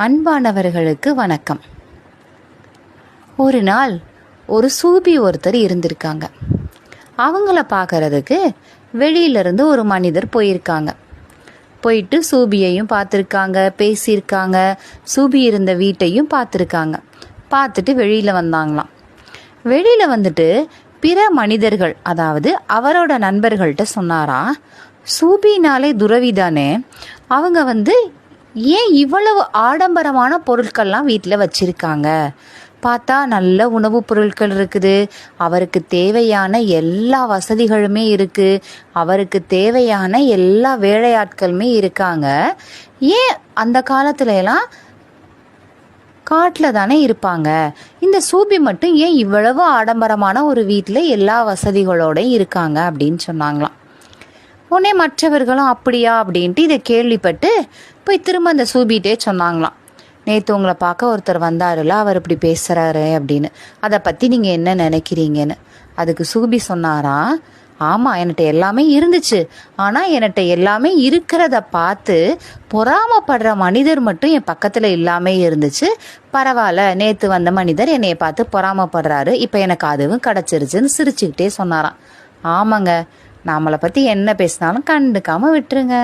அன்பானவர்களுக்கு வணக்கம். ஒரு நாள் ஒரு சூபி ஒருத்தர் இருந்திருக்காங்க. அவங்கள பார்க்கறதுக்கு வெளியிலிருந்து ஒரு மனிதர் போயிருக்காங்க. போயிட்டு சூபியையும் பார்த்துருக்காங்க, பேசியிருக்காங்க, சூபி இருந்த வீட்டையும் பார்த்துருக்காங்க. பார்த்துட்டு வெளியில் வந்தாங்களாம். வெளியில் வந்துட்டு பிற மனிதர்கள், அதாவது அவரோட நண்பர்கள்ட்ட சொன்னாராம், சூபினாலே துறவிதானே, அவங்க ஏன் இவ்வளவு ஆடம்பரமான பொருட்கள்லாம் வீட்டில் வச்சிருக்காங்க? பார்த்தா நல்ல உணவுப் பொருட்கள் இருக்குது, அவருக்கு தேவையான எல்லா வசதிகளுமே இருக்குது, அவருக்கு தேவையான எல்லா வேலையாட்களுமே இருக்காங்க. ஏன் அந்த காலத்துல எல்லாம் காட்டில் தானே இருப்பாங்க, இந்த சூபி மட்டும் ஏன் இவ்வளவு ஆடம்பரமான ஒரு வீட்டில் எல்லா வசதிகளோட இருக்காங்க அப்படின்னு சொன்னாங்களாம். உடனே மற்றவர்களும் அப்படியா அப்படின்ட்டு இதை கேள்விப்பட்டு போய் திரும்ப அந்த சூபிகிட்டே சொன்னாங்களாம், நேற்று உங்களை பார்க்க ஒருத்தர் வந்தாருல, அவர் இப்படி பேசுகிறாரு அப்படின்னு, அதை பற்றி நீங்கள் என்ன நினைக்கிறீங்கன்னு. அதுக்கு சூபி சொன்னாராம், ஆமாம், என்கிட்ட எல்லாமே இருந்துச்சு, ஆனால் என்கிட்ட எல்லாமே இருக்கிறத பார்த்து பொறாமப்படுற மனிதர் மட்டும் என் பக்கத்தில் இல்லாமல் இருந்துச்சு. பரவாயில்ல, நேற்று வந்த மனிதர் என்னைய பார்த்து பொறாமப்படுறாரு, இப்போ எனக்கு அதுவும் கிடச்சிருச்சுன்னு சிரிச்சுக்கிட்டே சொன்னாராம். ஆமாங்க, நம்மளை பற்றி என்ன பேசினாலும் கண்டுக்காமல் விட்டுருங்க.